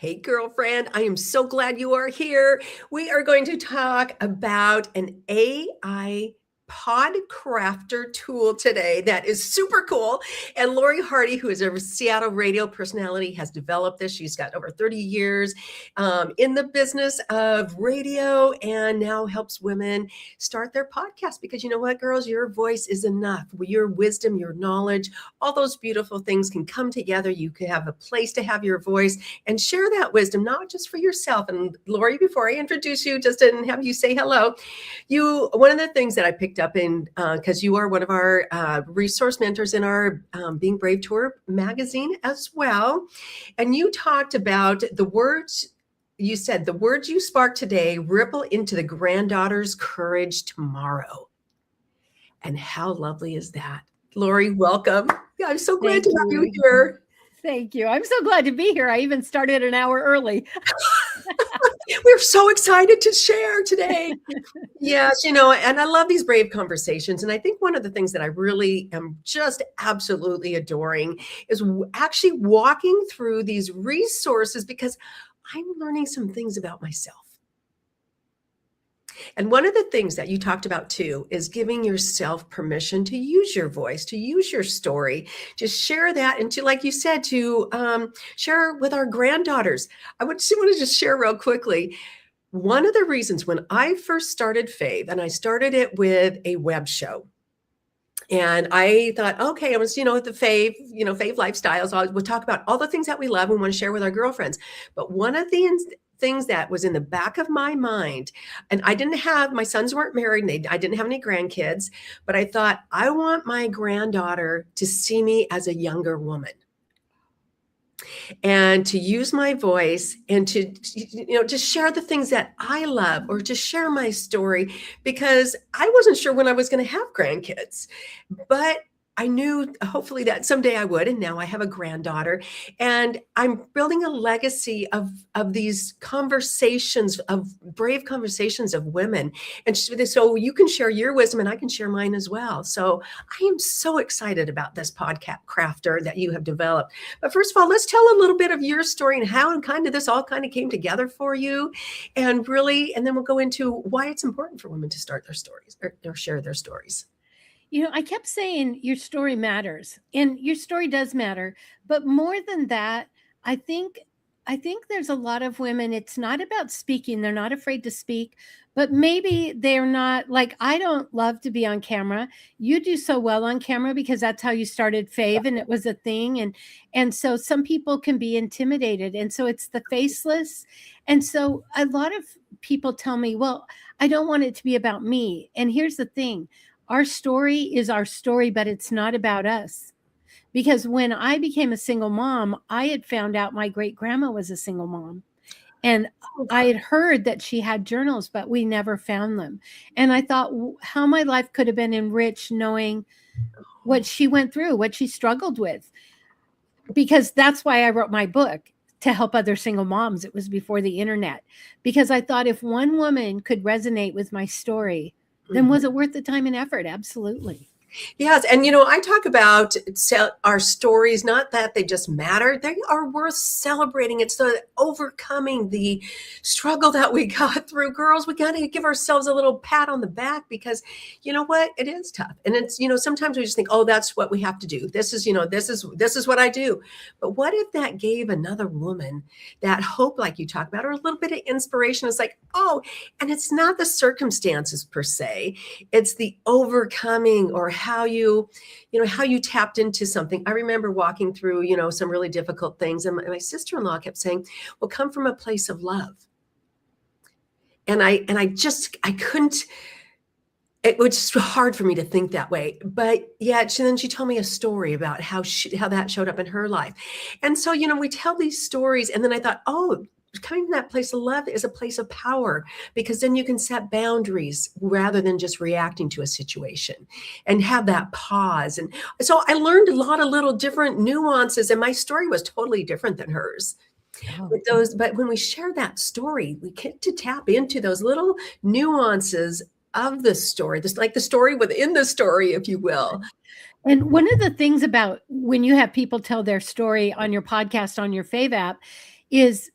Hey, girlfriend, I am so glad you are here. We are going to talk about an AI pod crafter tool today that is super cool. And Laurie Hardie, who is a Seattle radio personality, has developed this. She's got over 30 years in the business of radio and now helps women start their podcast. Because you know what, girls, your voice is enough. Your wisdom, your knowledge, all those beautiful things can come together. You can have a place to have your voice and share that wisdom, not just for yourself. And Laurie, before I introduce you, just to have you say hello, one of the things that I picked up in, because you are one of our resource mentors in our Being Brave Tour magazine as well. And you talked about the words, you said the words you spark today ripple into the granddaughter's courage tomorrow. And how lovely is that? Laurie, welcome. I'm so glad to have you here. Thank you. I'm so glad to be here. I even started an hour early. We're so excited to share today. Yes, and I love these brave conversations. And I think one of the things that I really am just absolutely adoring is actually walking through these resources because I'm learning some things about myself. And one of the things that you talked about too is giving yourself permission to use your voice, to use your story, to share that, and to, like you said, to share with our granddaughters. I want to just share real quickly. One of the reasons when I first started Fave, and I started it with a web show, and I thought, okay, I was, the Fave, Fave lifestyles. We'll talk about all the things that we love and want to share with our girlfriends. But one of the things that was in the back of my mind, and my sons weren't married, I didn't have any grandkids, but I thought, I want my granddaughter to see me as a younger woman. And to use my voice and to share the things that I love, or to share my story, because I wasn't sure when I was going to have grandkids, but I knew hopefully that someday I would. And now I have a granddaughter, and I'm building a legacy of these conversations, of brave conversations of women. And so you can share your wisdom and I can share mine as well. So I am so excited about this podcast crafter that you have developed. But first of all, let's tell a little bit of your story and how this all kind of came together for you. And then we'll go into why it's important for women to start their stories or share their stories. I kept saying your story matters, and your story does matter. But more than that, I think there's a lot of women, it's not about speaking. They're not afraid to speak, but maybe they're not, like, I don't love to be on camera. You do so well on camera because that's how you started Fave, and it was a thing. And so some people can be intimidated. And so it's the faceless. And so a lot of people tell me, well, I don't want it to be about me. And here's the thing. Our story is our story, but it's not about us. Because when I became a single mom, I had found out my great grandma was a single mom. And I had heard that she had journals, but we never found them. And I thought how my life could have been enriched knowing what she went through, what she struggled with. Because that's why I wrote my book, to help other single moms. It was before the internet. Because I thought if one woman could resonate with my story, then was it worth the time and effort? Absolutely. Yes. And, I talk about our stories, not that they just matter. They are worth celebrating. It's the overcoming the struggle that we got through. Girls, we got to give ourselves a little pat on the back because you know what? It is tough. And it's, sometimes we just think, oh, that's what we have to do. This is what I do. But what if that gave another woman that hope, like you talk about, or a little bit of inspiration? It's like, oh, and it's not the circumstances per se. It's the overcoming, or how you tapped into something. I remember walking through, some really difficult things. And my sister-in-law kept saying, well, come from a place of love. And I couldn't, it was just hard for me to think that way. But yet then she told me a story about how that showed up in her life. And so, we tell these stories, and then I thought, oh, coming from that place of love is a place of power, because then you can set boundaries rather than just reacting to a situation and have that pause. And so I learned a lot of little different nuances, and my story was totally different than hers. Oh. But when we share that story, we get to tap into those little nuances of the story, like the story within the story, if you will. And one of the things about when you have people tell their story on your podcast, on your Fave app, is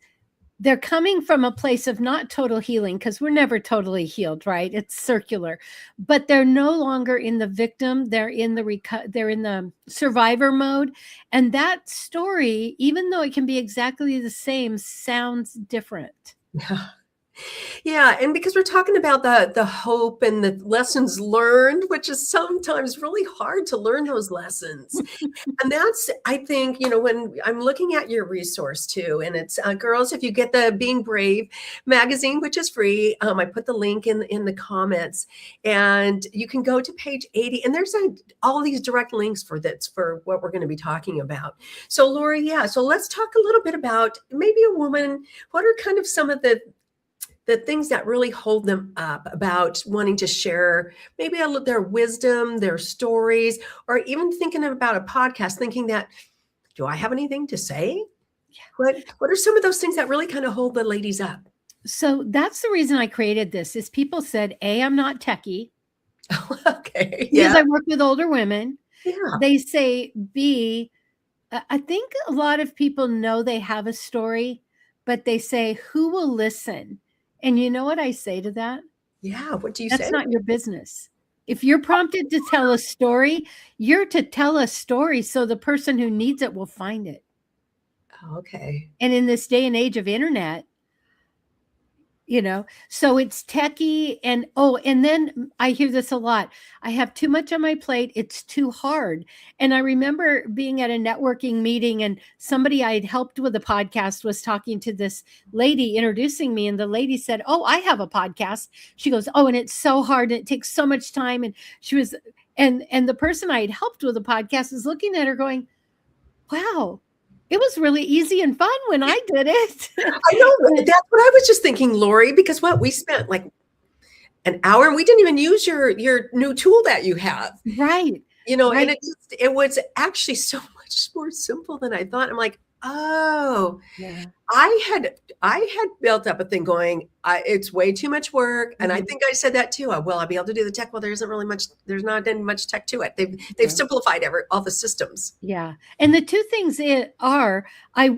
they're coming from a place of not total healing, because we're never totally healed, right? It's circular, but they're no longer in the victim. They're in the survivor mode. And that story, even though it can be exactly the same, sounds different. Yeah. Yeah, and because we're talking about the hope and the lessons learned, which is sometimes really hard to learn those lessons. And that's, I think, when I'm looking at your resource too, and it's girls, if you get the Being Brave magazine, which is free, I put the link in the comments, and you can go to page 80, and there's all these direct links for what we're going to be talking about. So Laurie, yeah, so let's talk a little bit about maybe a woman. What are kind of some of the things that really hold them up about wanting to share maybe their wisdom, their stories, or even thinking about a podcast, thinking that, do I have anything to say? Yeah. What are some of those things that really kind of hold the ladies up? So that's the reason I created this, is people said, A, I'm not techie. Okay. Because Yeah. I work with older women. Yeah. They say, B, I think a lot of people know they have a story, but they say, who will listen? And you know what I say to that? Yeah. What do you That's say? not your business. If you're prompted to tell a story, you're to tell a story so the person who needs it will find it. Okay. And in this day and age of internet, so it's techie. And then I hear this a lot. I have too much on my plate. It's too hard. And I remember being at a networking meeting, and somebody I had helped with a podcast was talking to this lady, introducing me. And the lady said, oh, I have a podcast. She goes, oh, and it's so hard, and it takes so much time. And she was, and the person I had helped with the podcast is looking at her going, wow, it was really easy and fun when I did it. I know. That's what I was just thinking, Laurie, because we spent like an hour, and we didn't even use your new tool that you have. Right. And it was actually so much more simple than I thought. I'm like, oh, yeah. I had built up a thing going, it's way too much work. And I think I said that too. Will I be able to do the tech? Well, there's not any much tech to it. They've simplified all the systems. Yeah. And the two things are,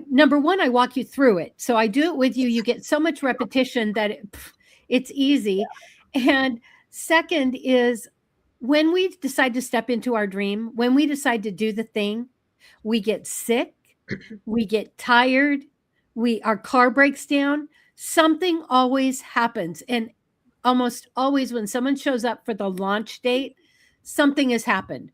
number one, I walk you through it. So I do it with you. You get so much repetition that it's easy. Yeah. And second is, when we decide to step into our dream, when we decide to do the thing, we get sick, we get tired, our car breaks down, something always happens. And almost always when someone shows up for the launch date, something has happened.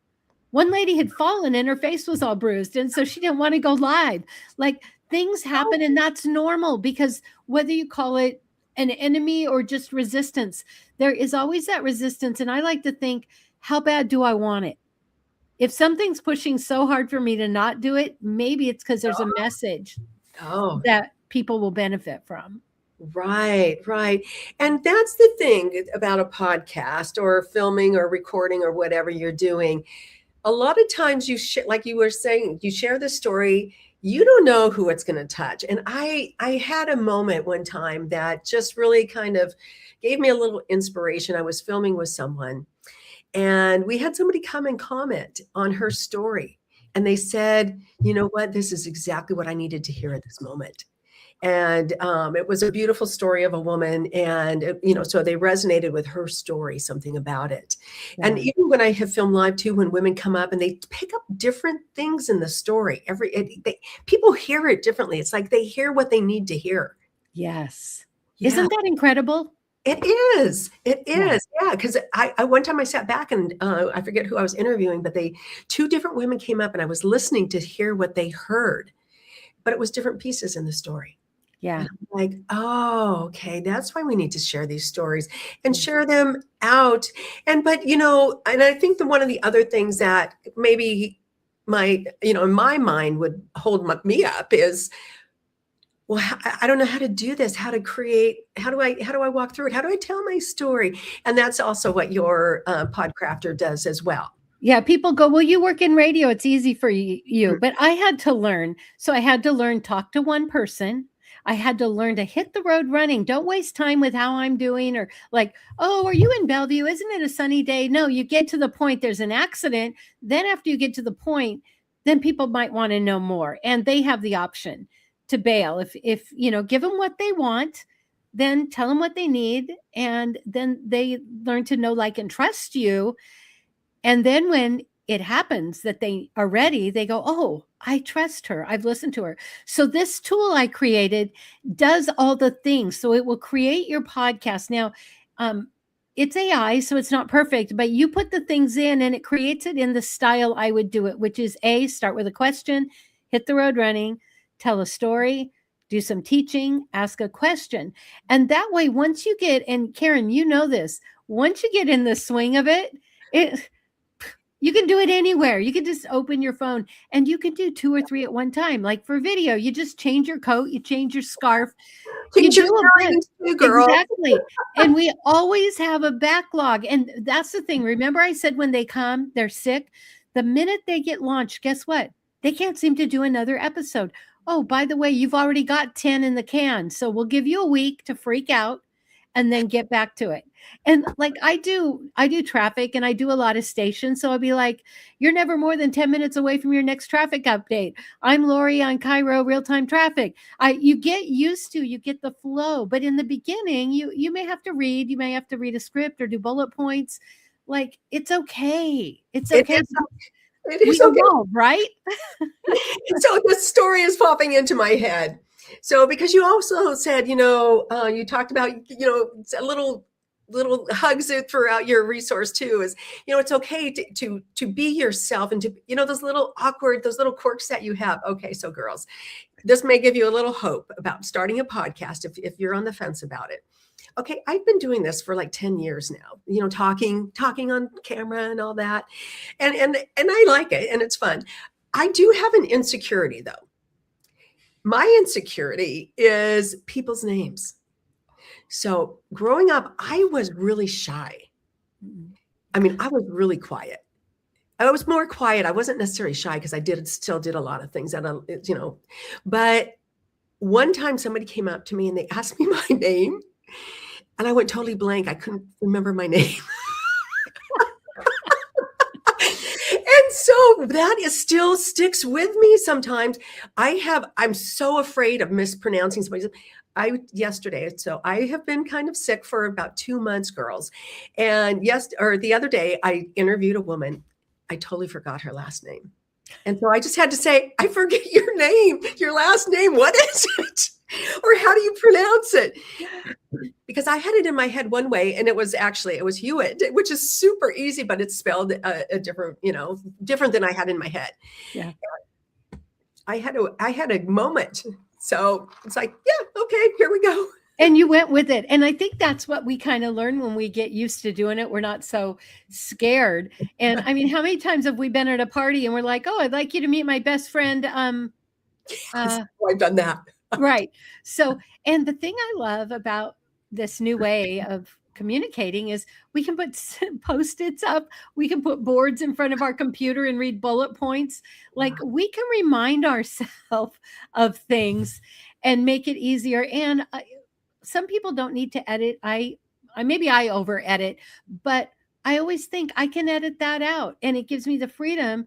One lady had fallen and her face was all bruised, and so she didn't want to go live. Like, things happen, and that's normal, because whether you call it an enemy or just resistance, there is always that resistance. And I like to think, how bad do I want it? If something's pushing so hard for me to not do it, maybe it's because there's a message that people will benefit from. Right. And that's the thing about a podcast or filming or recording or whatever you're doing. A lot of times like you were saying, you share the story, you don't know who it's going to touch. And I had a moment one time that just really kind of gave me a little inspiration. I was filming with someone, and we had somebody come and comment on her story. And they said, you know what, this is exactly what I needed to hear at this moment. And it was a beautiful story of a woman. And, so they resonated with her story, something about it. Yeah. And even when I have filmed live too, when women come up and they pick up different things in the story, people hear it differently. It's like they hear what they need to hear. Yes. Yeah. Isn't that incredible? It is. Yeah. Because I one time I sat back and I forget who I was interviewing, but two different women came up and I was listening to hear what they heard, but it was different pieces in the story. Yeah. And I'm like, oh, okay. That's why we need to share these stories and share them out. And I think one of the other things that maybe in my mind would hold me up is, well, I don't know how to do this, how to create, how do I walk through it? How do I tell my story? And that's also what your Podcrafter does as well. Yeah, people go, well, you work in radio, it's easy for you. But I had to learn. So I had to learn, talk to one person. I had to learn to hit the road running. Don't waste time with how I'm doing, or like, oh, are you in Bellevue? Isn't it a sunny day? No, you get to the point, there's an accident. Then after you get to the point, then people might want to know more, and they have the option. to bail. If give them what they want, then tell them what they need, and then they learn to know, like, and trust you. And then when it happens that they are ready, they go, oh, I trust her. I've listened to her. So this tool I created does all the things. So it will create your podcast. Now, it's AI, so it's not perfect, but you put the things in and it creates it in the style I would do it, which is start with a question, hit the road running, tell a story, do some teaching, ask a question. And that way, once you get, and Karen, you know this, once you get in the swing of it, you can do it anywhere. You can just open your phone and you can do 2 or 3 at one time. Like for video, you just change your coat, you change your scarf. You do a bunch. Exactly. And we always have a backlog. And that's the thing. Remember I said when they come, they're sick. The minute they get launched, guess what? They can't seem to do another episode. Oh, by the way, you've already got 10 in the can. So we'll give you a week to freak out and then get back to it. And like I do traffic and I do a lot of stations. So I'll be like, you're never more than 10 minutes away from your next traffic update. I'm Laurie on Cairo real-time traffic. You get used to, you get the flow. But in the beginning, you may have to read a script or do bullet points. Like, it's okay. It's okay. It is okay. Evolve, right? So the story is popping into my head. So because you also said, you talked about, a little hugs throughout your resource too, is, it's okay to be yourself and to, those little quirks that you have. Okay. So girls, this may give you a little hope about starting a podcast if you're on the fence about it. Okay. I've been doing this for like 10 years now, talking on camera and all that. And I like it and it's fun. I do have an insecurity though. My insecurity is people's names. So growing up, I was really shy. I mean, I was really quiet. I was more quiet. I wasn't necessarily shy because I still did a lot of things that, but one time somebody came up to me and they asked me my name and I went totally blank. I couldn't remember my name. And so that still sticks with me sometimes. I'm so afraid of mispronouncing somebody's. So I have been kind of sick for about 2 months, girls. And the other day I interviewed a woman. I totally forgot her last name. And so I just had to say, I forget your name, your last name. What is it? Or how do you pronounce it? Because I had it in my head one way and it was Hewitt, which is super easy, but it's spelled a different, different than I had in my head. Yeah. I had a moment. So it's like, yeah, okay, here we go. And you went with it. And I think that's what we kind of learn when we get used to doing it. We're not so scared. And I mean, how many times have we been at a party and we're like, oh, I'd like you to meet my best friend. I've done that. Right. So, and the thing I love about this new way of communicating is we can put Post-its up. We can put boards in front of our computer and read bullet points. Like we can remind ourselves of things and make it easier. And some people don't need to edit. Maybe I over edit, but I always think I can edit that out and it gives me the freedom.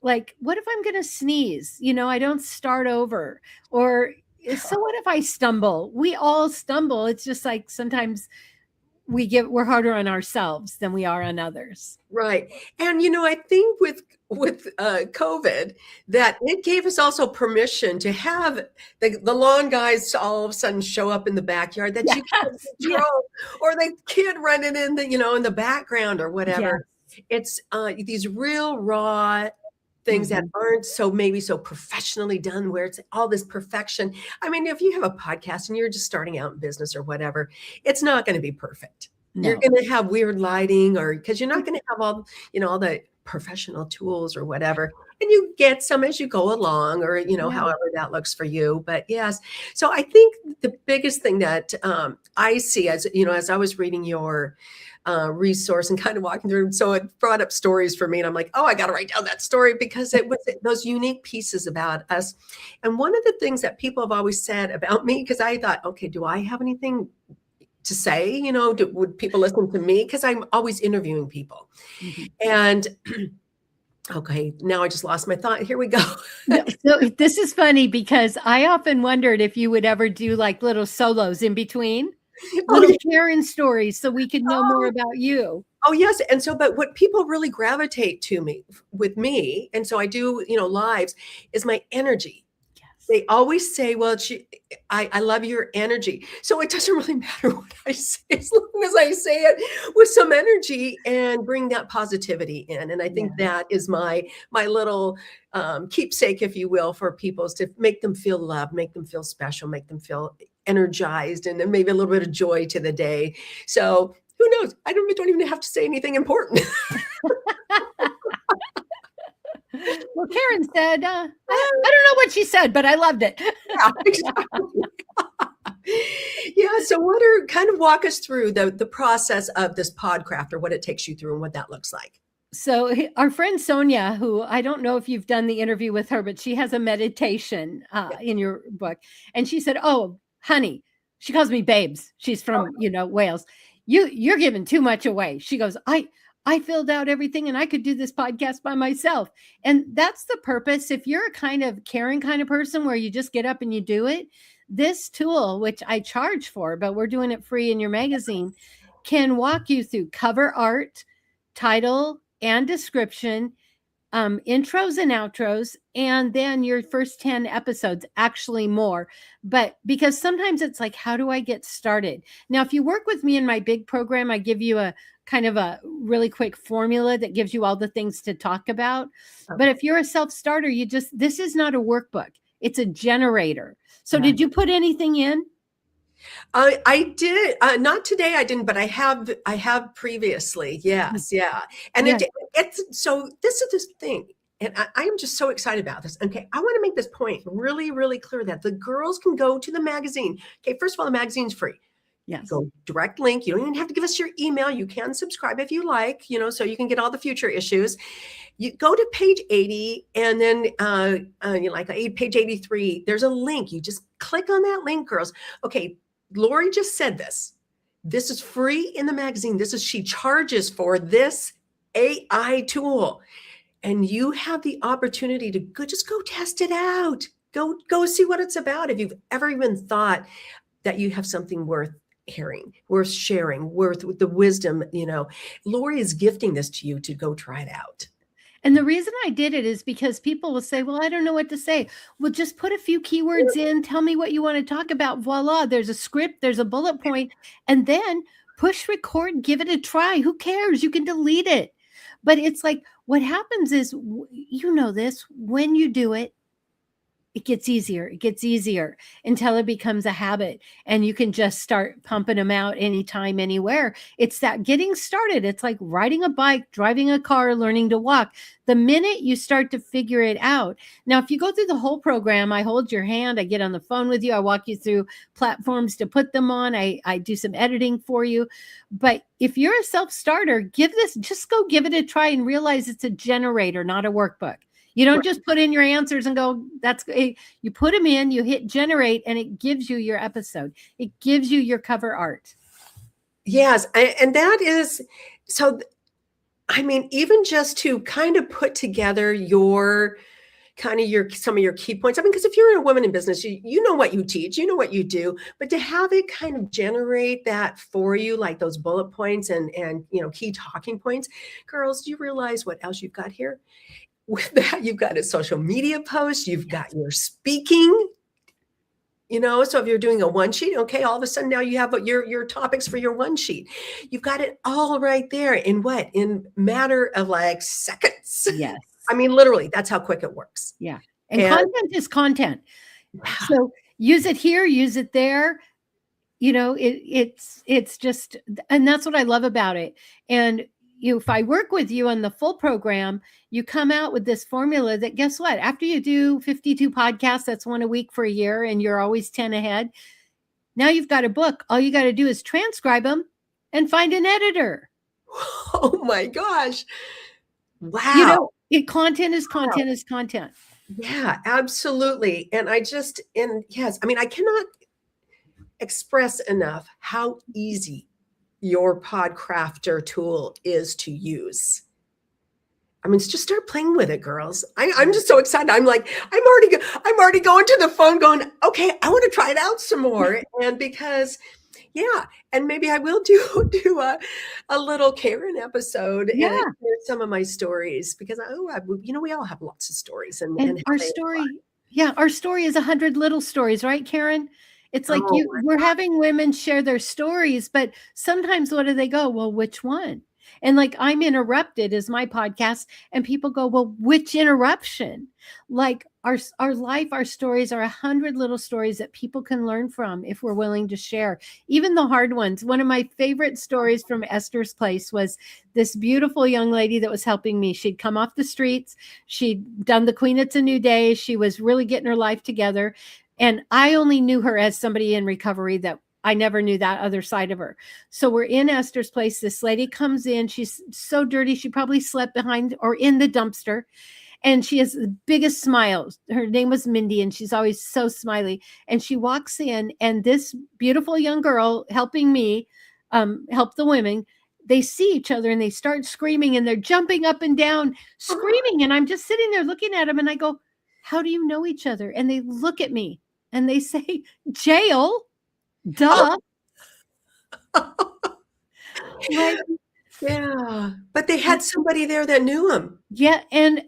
Like, what if I'm going to sneeze? I don't start over. Or so what if I stumble? We all stumble. It's just like sometimes we're harder on ourselves than we are on others. Right. And, I think with COVID, that it gave us also permission to have the lawn guys all of a sudden show up in the backyard that you can control, or the kid running in in the background or whatever. Yes. It's these real raw things that aren't maybe so professionally done, where it's all this perfection. I mean, if you have a podcast and you're just starting out in business or whatever, it's not going to be perfect. No. You're going to have weird lighting, or because you're not going to have all the professional tools or whatever. And you get some as you go along, or, however that looks for you. But yes. So I think the biggest thing that I see as I was reading your resource and kind of walking through. So it brought up stories for me and I'm like, oh, I got to write down that story because it was those unique pieces about us. And one of the things that people have always said about me, because I thought, okay, do I have anything to say? Would people listen to me? Because I'm always interviewing people. Mm-hmm. And Okay, now I just lost my thought. Here we go. No, so this is funny because I often wondered if you would ever do like little solos in between, Oh, little yeah. Karen stories so we could know more Oh, about you. oh, yes. And so, but what people really gravitate to me with me, and so I do, lives, is my energy. Yes. They always say, "Well, I love your energy." So it doesn't really matter what I say, as long as I say it with some energy and bring that positivity in. And I think Yeah. that is my little keepsake, if you will, for people, is to make them feel loved, make them feel special, make them feel energized, and then maybe a little bit of joy to the day. So who knows? I don't even have to say anything important. Well, Karen said, I don't know what she said, but I loved it. Yeah, exactly. Yeah. So kind of walk us through the process of this podcraft, or what it takes you through and what that looks like. So our friend Sonia, who I don't know if you've done the interview with her, but she has a meditation Yeah. in your book. And she said, "Oh, honey," she calls me babes. She's from, Wales. You're giving too much away. She goes, I filled out everything and I could do this podcast by myself. And that's the purpose. If you're a kind of caring kind of person where you just get up and you do it, this tool, which I charge for, but we're doing it free in your magazine, can walk you through cover art, title and description, intros and outros, and then your first 10 episodes, actually more. But because sometimes it's like, how do I get started? Now, if you work with me in my big program, I give you a kind of a really quick formula that gives you all the things to talk about. But Okay. if you're a self-starter, this is not a workbook, it's a generator. So Yeah. did you put anything in? I did not today. I didn't, but I have previously. Yes, yeah. And Yeah. it's so this is this thing, and I am just so excited about this. Okay, I want to make this point really, really clear that the girls can go to the magazine. Okay, first of all, the magazine's free. Yes. Go direct link. You don't even have to give us your email. You can subscribe if you like, so you can get all the future issues. You go to page 80, and then like page 83, there's a link. You just click on that link, girls. Okay, Laurie just said this. This is free in the magazine. She charges for this AI tool. And you have the opportunity to just go test it out. Go see what it's about. If you've ever even thought that you have something worth hearing, worth sharing, worth the wisdom, Laurie is gifting this to you to go try it out. And the reason I did it is because people will say, well, I don't know what to say. Well, just put a few keywords in, tell me what you want to talk about. Voila, there's a script, there's a bullet point, and then push record, give it a try. Who cares? You can delete it. But it's like, what happens is, this, when you do it, it gets easier until it becomes a habit, and you can just start pumping them out anytime, anywhere. It's that getting started. It's like riding a bike, driving a car, learning to walk. The minute you start to figure it out. Now, if you go through the whole program, I hold your hand, I get on the phone with you, I walk you through platforms to put them on, I do some editing for you. But if you're a self-starter, just go give it a try and realize it's a generator, not a workbook. You don't just put in your answers and go, you put them in, you hit generate, and it gives you your episode. It gives you your cover art. Yes. And that is, so, I mean, even just to kind of put together some of your key points. I mean, because if you're a woman in business, you know what you teach, you know what you do, but to have it kind of generate that for you, like those bullet points and key talking points, girls, do you realize what else you've got here? With that, you've got a social media post, you've got your speaking, so if you're doing a one sheet, okay, all of a sudden now you have your topics for your one sheet. You've got it all right there in matter of like seconds. Yes. I mean, literally, that's how quick it works. Yeah. And content is content. Wow. So use it here, use it there. It's just, and that's what I love about it. And if I work with you on the full program, you come out with this formula that, guess what? After you do 52 podcasts, that's one a week for a year, and you're always 10 ahead. Now you've got a book. All you got to do is transcribe them and find an editor. Oh my gosh. Wow. Content is content is content. Yeah, absolutely. And yes, I mean, I cannot express enough how easy your Podcrafter tool is to use. I mean, just start playing with it, girls. I'm just so excited. I'm already going to the phone going, okay, I want to try it out some more. And because, yeah, and maybe I will do a little Karen episode and Yeah. share some of my stories because, we all have lots of stories and And how our they apply. story, yeah, our story is 100 little stories, right, Karen? It's like Oh, we're having women share their stories, but sometimes what do they go? Well, which one? And like I'm Interrupted is my podcast, and people go, well, which interruption? Like our life, our stories are 100 little stories that people can learn from if we're willing to share, even the hard ones. One of my favorite stories from Esther's Place was this beautiful young lady that was helping me. She'd come off the streets. She'd done the Queen It's a New Day. She was really getting her life together. And I only knew her as somebody in recovery, that I never knew that other side of her. So we're in Esther's Place. This lady comes in. She's so dirty. She probably slept behind or in the dumpster. And she has the biggest smile. Her name was Mindy, and she's always so smiley. And she walks in, and this beautiful young girl helping me help the women, they see each other and they start screaming, and they're jumping up and down, screaming. And I'm just sitting there looking at them, and I go, how do you know each other? And they look at me and they say, jail, duh. Like, Yeah, but they had somebody there that knew him. yeah, and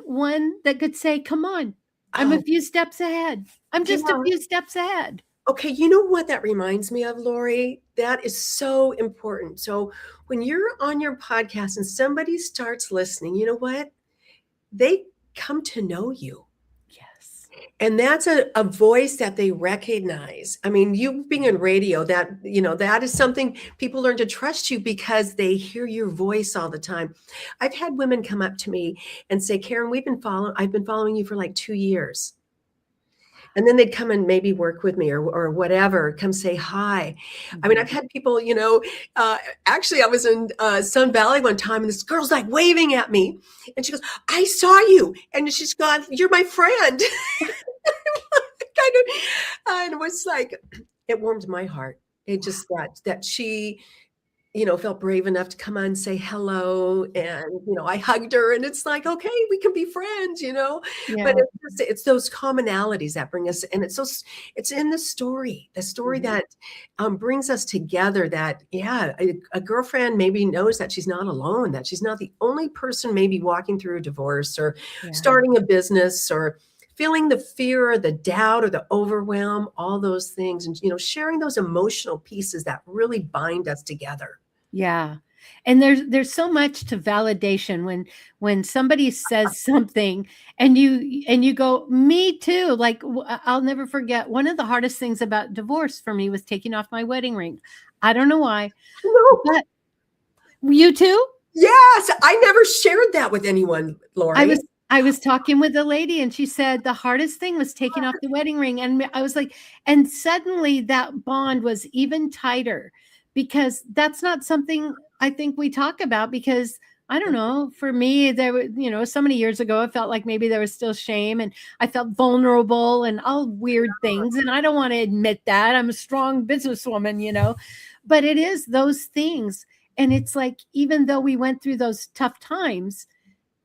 one that could say, come on, I'm a Oh, few steps ahead. I'm just a yeah. few steps ahead. Okay, you know what that reminds me of, Lori? That is so important. So when you're on your podcast and somebody starts listening, you know what? They come to know you. Yes. And that's a voice that they recognize. I mean, you being in radio, that is something people learn to trust you because they hear your voice all the time. I've had women come up to me and say, Karen, I've been following you for like 2 years. And then they'd come and maybe work with me or whatever, come say hi. I mean, I've had people, uh, actually, I was in Sun Valley one time and this girl's like waving at me. And she goes, I saw you. And she's gone, you're my friend. kind of, and it was like, it warmed my heart. It just that she felt brave enough to come on and say hello. And, I hugged her and it's like, okay, we can be friends. But Yeah. it's those commonalities that bring us, and it's in the story Mhm. that brings us together that, yeah, a girlfriend maybe knows that she's not alone, that she's not the only person maybe walking through a divorce or Yeah. starting a business or feeling the fear or the doubt or the overwhelm, all those things, and, sharing those emotional pieces that really bind us together. Yeah. And there's so much to validation when somebody says something and you go, me too. Like I'll never forget, one of the hardest things about divorce for me was taking off my wedding ring. I don't know why, No. but you too? Yes, I never shared that with anyone, I Lori. was I was talking with a lady and she said the hardest thing was taking off the wedding ring. And I was like, and suddenly that bond was even tighter because that's not something I think we talk about because I don't know, for me, there were, so many years ago, it felt like maybe there was still shame and I felt vulnerable and all weird things. And I don't want to admit that. I'm a strong businesswoman, but it is those things. And it's like, even though we went through those tough times,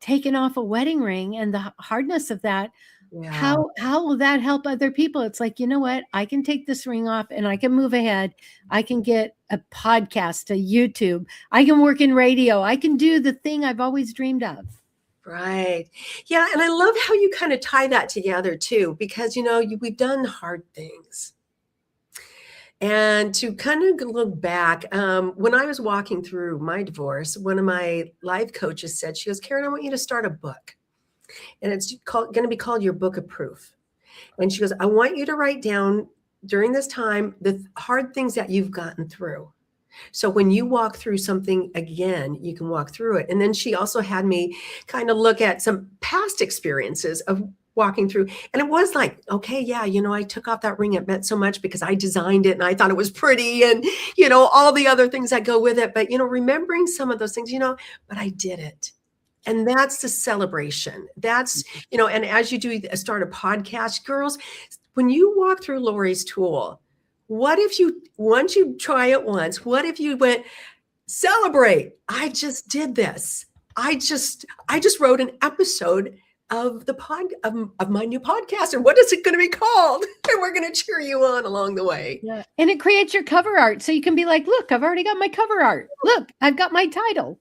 taking off a wedding ring and the hardness of that, Yeah, how will that help other people? It's like, you know what, I can take this ring off and I can move ahead. I can get a podcast, a YouTube, I can work in radio, I can do the thing I've always dreamed of. right. Yeah, and I love how you kind of tie that together too, because we've done hard things. And to kind of look back, when I was walking through my divorce, one of my life coaches said, she goes, Karen, I want you to start a book. And it's going to be called Your Book of Proof. And she goes, I want you to write down during this time the hard things that you've gotten through. So when you walk through something again, you can walk through it. And then she also had me kind of look at some past experiences of walking through. And it was like, okay, yeah, I took off that ring. It meant so much because I designed it and I thought it was pretty and, all the other things that go with it. But, remembering some of those things, but I did it. And that's the celebration. That's, and as you do start a podcast, girls, when you walk through Lori's tool, once you try it once, what if you went, celebrate? I just did this. I just wrote an episode of the of my new podcast, and what is it going to be called? And we're going to cheer you on along the way. Yeah. And it creates your cover art. So you can be like, look, I've already got my cover art. Look, I've got my title.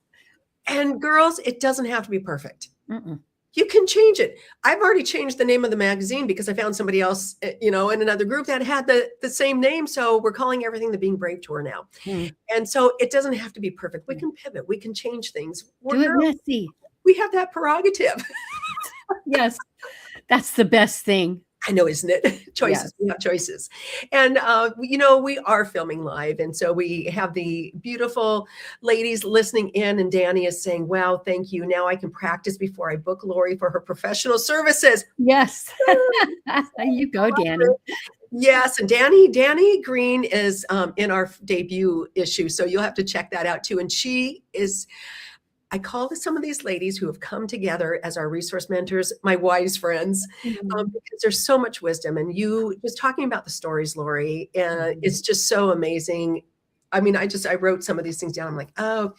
And girls, it doesn't have to be perfect. Mm-mm. You can change it. I've already changed the name of the magazine because I found somebody else, in another group that had the same name. So we're calling everything the Being Brave Tour now. And so it doesn't have to be perfect. We can pivot. We can change things. Do it messy. We have that prerogative. Yes. That's the best thing. I know, isn't it? Choices. Yes. We have choices. And, we are filming live. And so we have the beautiful ladies listening in. And Danny is saying, wow, thank you. Now I can practice before I book Laurie for her professional services. Yes. You go, Danny. Yes. And Danny Green is in our debut issue. So you'll have to check that out too. And she is... I call some of these ladies who have come together as our resource mentors, my wise friends, because there's so much wisdom. And you just talking about the stories, Laurie, and it's just so amazing. I mean, I wrote some of these things down. I'm like, oh,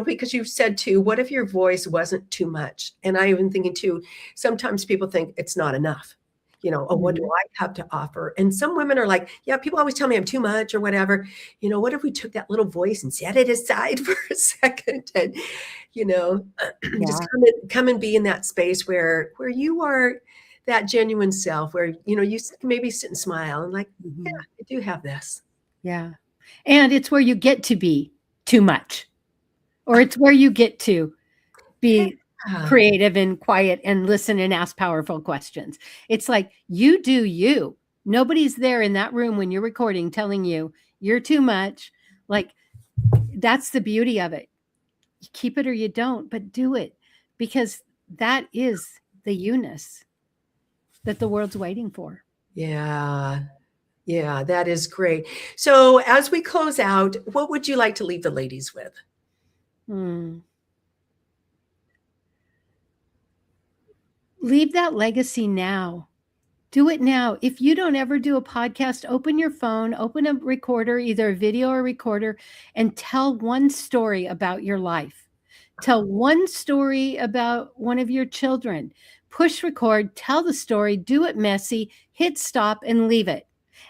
because you said too, what if your voice wasn't too much? And I even thinking too, sometimes people think it's not enough. What do I have to offer? And some women are like, yeah, people always tell me I'm too much or whatever. What if we took that little voice and set it aside for a second and, just come and be in that space where you are that genuine self, where, you can maybe sit and smile and like, yeah, I do have this. Yeah. And it's where you get to be too much, or it's where you get to be creative and quiet and listen and ask powerful questions. It's like, you do you. Nobody's there in that room when you're recording telling you you're too much. Like, that's the beauty of it. You keep it or you don't, but do it, because that is the you-ness that the world's waiting for. Yeah. Yeah, that is great. So as we close out, what would you like to leave the ladies with? Leave that legacy now. Do it now. If you don't ever do a podcast, open your phone, open a recorder, either a video or recorder, and tell one story about your life. Tell one story about one of your children. Push record, tell the story, do it messy, hit stop, and leave it.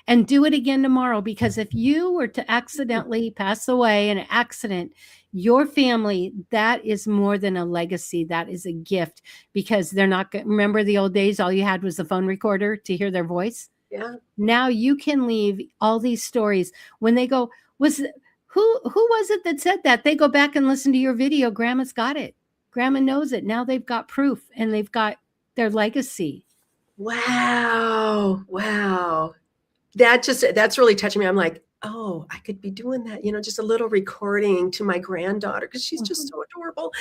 And do it again tomorrow, because if you were to accidentally pass away in an accident, your family, that is more than a legacy. That is a gift, because they're not going to remember the old days. All you had was the phone recorder to hear their voice. Yeah. Now you can leave all these stories. When they go, who was it that said that? They go back and listen to your video. Grandma's got it. Grandma knows it. Now they've got proof, and they've got their legacy. Wow. Wow. That's really touching me. I'm like, oh, I could be doing that, just a little recording to my granddaughter, because she's just so adorable.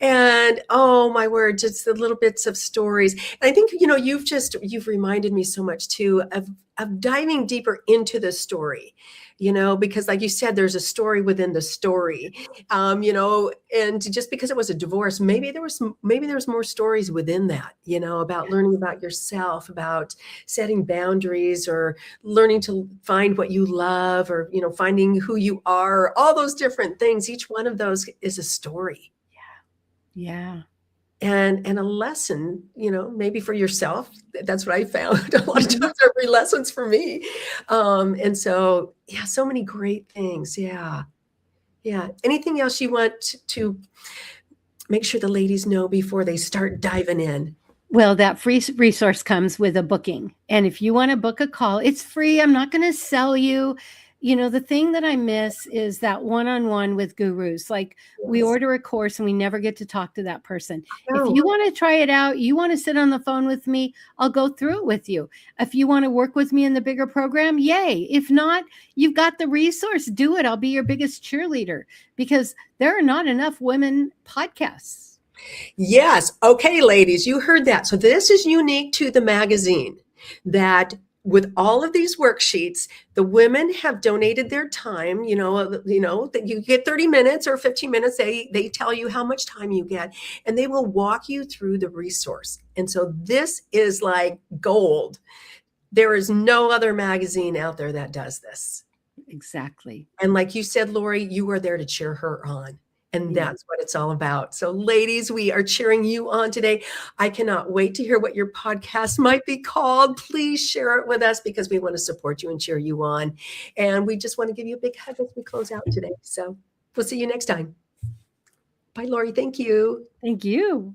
And oh my word, just the little bits of stories. And I think, you've reminded me so much too of diving deeper into the story, because like you said, there's a story within the story, and just because it was a divorce, maybe there was more stories within that, about learning about yourself, about setting boundaries, or learning to find what you love, or, finding who you are, all those different things. Each one of those is a story. Yeah. And a lesson, maybe for yourself. That's what I found. A lot of times every lessons for me. And so, yeah, so many great things. Yeah. Yeah. Anything else you want to make sure the ladies know before they start diving in? Well, that free resource comes with a booking. And if you want to book a call, it's free. I'm not going to sell you. The thing that I miss is that one-on-one with gurus. Like, we order a course and we never get to talk to that person. If you want to try it out, you want to sit on the phone with me, I'll go through it with you. If you want to work with me in the bigger program, yay. If not, you've got the resource. Do it. I'll be your biggest cheerleader, because there are not enough women podcasts. Yes. Okay, ladies, you heard that. So this is unique to the magazine, that with all of these worksheets, the women have donated their time, that you get 30 minutes or 15 minutes. They tell you how much time you get, and they will walk you through the resource. And so this is like gold. There is no other magazine out there that does this. Exactly. And like you said, Laurie, you are there to cheer her on. And Yeah. that's what it's all about. So, ladies, we are cheering you on today. I cannot wait to hear what your podcast might be called. Please share it with us because we want to support you and cheer you on. And we just want to give you a big hug as we close out today. So, we'll see you next time. Bye, Laurie. Thank you. Thank you.